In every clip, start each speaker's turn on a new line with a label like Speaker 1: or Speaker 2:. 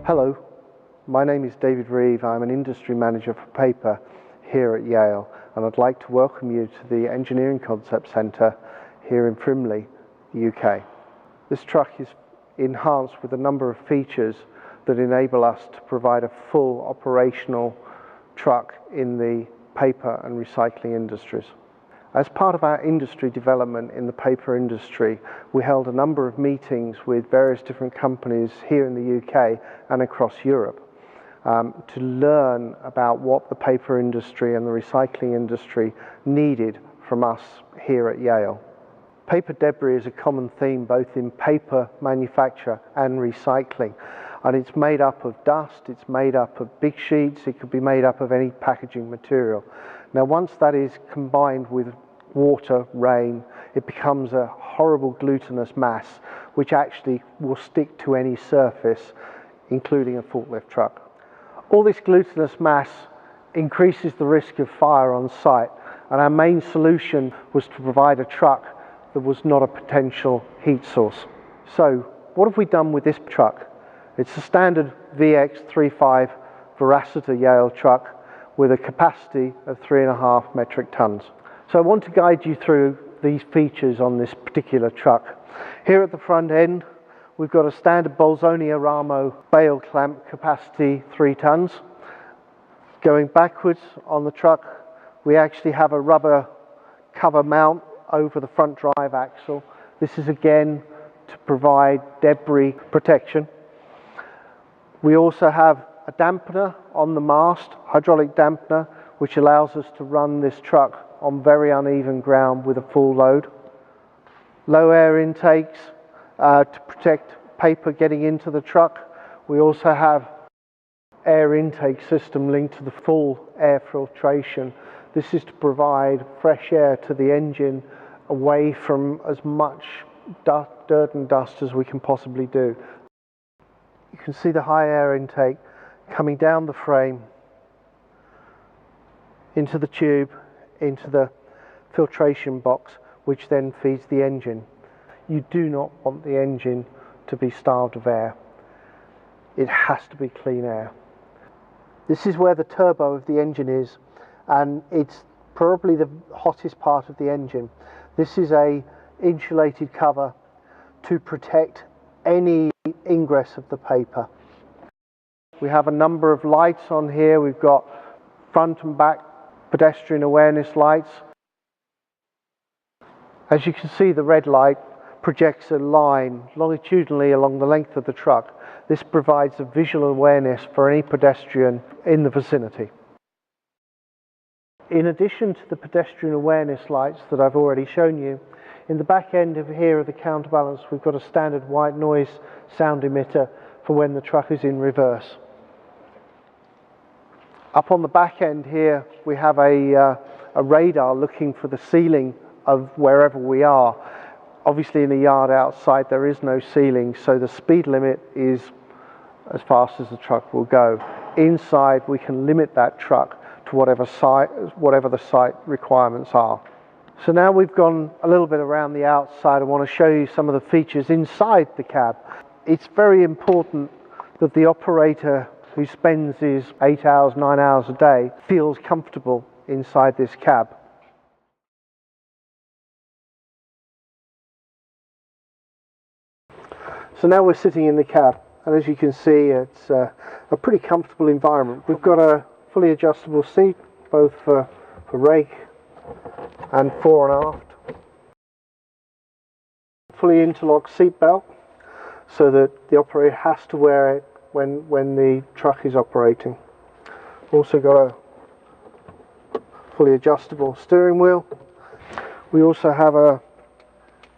Speaker 1: Hello, my name is David Reeve. I'm an industry manager for paper here at Yale, and I'd like to welcome you to the Engineering Concept Centre here in Frimley, UK. This truck is enhanced with a number of features that enable us to provide a full operational truck in the paper and recycling industries. As part of our industry development in the paper industry, we held a number of meetings with various different companies here in the UK and across Europe to learn about what the paper industry and the recycling industry needed from us here at Yale. Paper debris is a common theme both in paper manufacture and recycling, and it's made up of dust, it's made up of big sheets, it could be made up of any packaging material. Now once that is combined with water, rain, it becomes a horrible glutinous mass which actually will stick to any surface, including a forklift truck. All this glutinous mass increases the risk of fire on site, and our main solution was to provide a truck that was not a potential heat source. So what have we done with this truck? It's a standard VX35 Veracity Yale truck with a capacity of 3.5 metric tons. So I want to guide you through these features on this particular truck. Here at the front end, we've got a standard Bolzoni Aramo bale clamp, capacity 3 tons. Going backwards on the truck, we actually have a rubber cover mount over the front drive axle. This is again to provide debris protection. We also have a dampener on the mast, hydraulic dampener, which allows us to run this truck on very uneven ground with a full load. Low air intakes to protect paper getting into the truck. We also have air intake system linked to the full air filtration. This is to provide fresh air to the engine away from as much dirt and dust as we can possibly do. You can see the high air intake coming down the frame into the tube, into the filtration box, which then feeds the engine. You do not want the engine to be starved of air. It has to be clean air. This is where the turbo of the engine is, and it's probably the hottest part of the engine. This is a insulated cover to protect any ingress of the paper. We have a number of lights on here. We've got front and back pedestrian awareness lights. As you can see, the red light projects a line longitudinally along the length of the truck. This provides a visual awareness for any pedestrian in the vicinity. In addition to the pedestrian awareness lights that I've already shown you, in the back end of here of the counterbalance we've got a standard white noise sound emitter for when the truck is in reverse. Up on the back end here we have a radar looking for the ceiling of wherever we are. Obviously in the yard outside there is no ceiling, so the speed limit is as fast as the truck will go. Inside we can limit that truck to whatever the site requirements are. So now we've gone a little bit around the outside, I want to show you some of the features inside the cab. It's very important that the operator who spends his 8 hours, 9 hours a day feels comfortable inside this cab. So now we're sitting in the cab, and as you can see it's a pretty comfortable environment. We've got a fully adjustable seat, both for rake and fore and aft. Fully interlocked seat belt, so that the operator has to wear it when the truck is operating. Also got a fully adjustable steering wheel. We also have a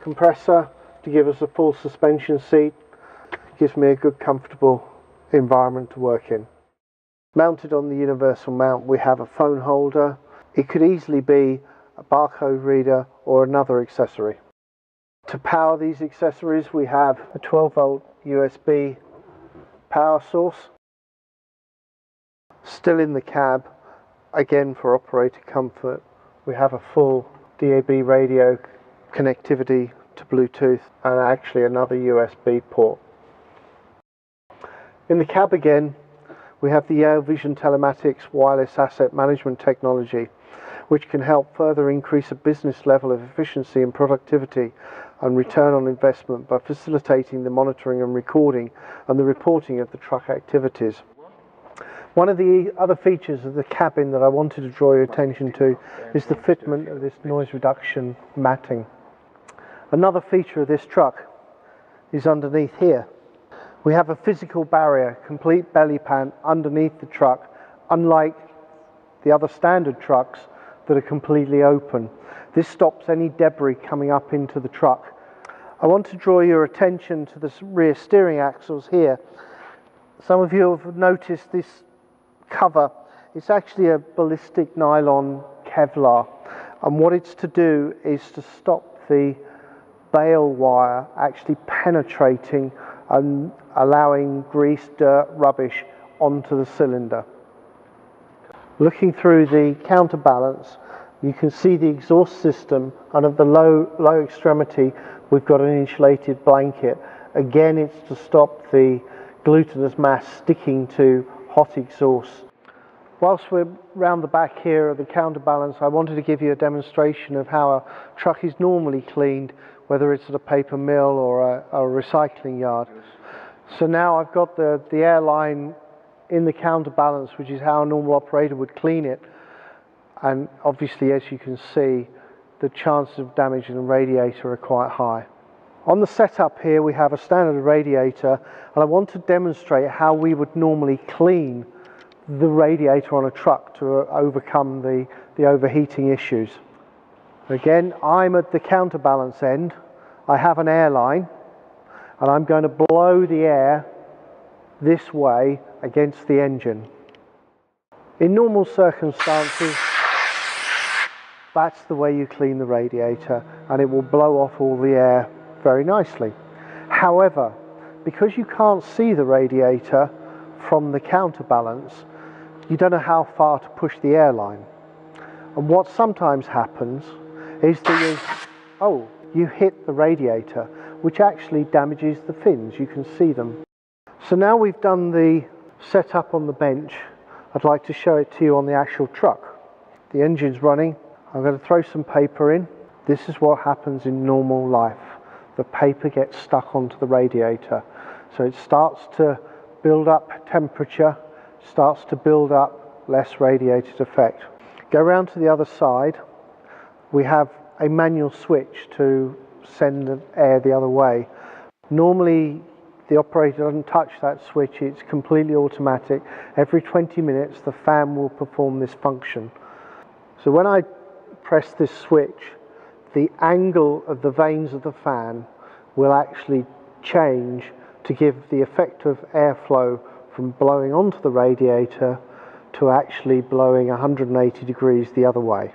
Speaker 1: compressor to give us a full suspension seat. Gives me a good comfortable environment to work in. Mounted on the universal mount we have a phone holder. It could easily be a barcode reader or another accessory. To power these accessories we have a 12-volt USB power source. Still in the cab, again for operator comfort, we have a full DAB radio connectivity to Bluetooth, and actually another USB port. In the cab again, we have the Yale Vision Telematics wireless asset management technology, which can help further increase a business level of efficiency and productivity and return on investment by facilitating the monitoring and recording and the reporting of the truck activities. One of the other features of the cabin that I wanted to draw your attention to is the fitment of this noise reduction matting. Another feature of this truck is underneath here. We have a physical barrier, complete belly pan underneath the truck, unlike the other standard trucks that are completely open. This stops any debris coming up into the truck. I want to draw your attention to the rear steering axles here. Some of you have noticed this cover. It's actually a ballistic nylon Kevlar, and what it's to do is to stop the bale wire actually penetrating and allowing grease, dirt, rubbish onto the cylinder. Looking through the counterbalance, you can see the exhaust system, and at the low extremity we've got an insulated blanket. Again, it's to stop the glutinous mass sticking to hot exhaust. Whilst we're round the back here of the counterbalance, I wanted to give you a demonstration of how a truck is normally cleaned, whether it's at a paper mill or a recycling yard. So now I've got the airline in the counterbalance, which is how a normal operator would clean it, and obviously, as you can see, the chances of damaging the radiator are quite high. On the setup here we have a standard radiator, and I want to demonstrate how we would normally clean the radiator on a truck to overcome the overheating issues. Again, I'm at the counterbalance end. I have an airline, and I'm going to blow the air this way against the engine. In normal circumstances, that's the way you clean the radiator, and it will blow off all the air very nicely. However, because you can't see the radiator from the counterbalance, you don't know how far to push the airline. And what sometimes happens is that you hit the radiator, which actually damages the fins. You can see them. So now we've done the setup on the bench, I'd like to show it to you on the actual truck. The engine's running. I'm going to throw some paper in. This is what happens in normal life. The paper gets stuck onto the radiator. So it starts to build up temperature, starts to build up less radiated effect. Go around to the other side. We have a manual switch to send the air the other way. Normally the operator doesn't touch that switch, it's completely automatic. Every 20 minutes the fan will perform this function. So when I press this switch, the angle of the vanes of the fan will actually change to give the effect of airflow from blowing onto the radiator to actually blowing 180 degrees the other way.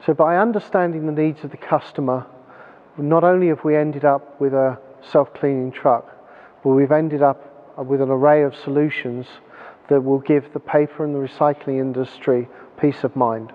Speaker 1: So by understanding the needs of the customer, not only have we ended up with a self-cleaning truck, but we've ended up with an array of solutions that will give the paper and the recycling industry peace of mind.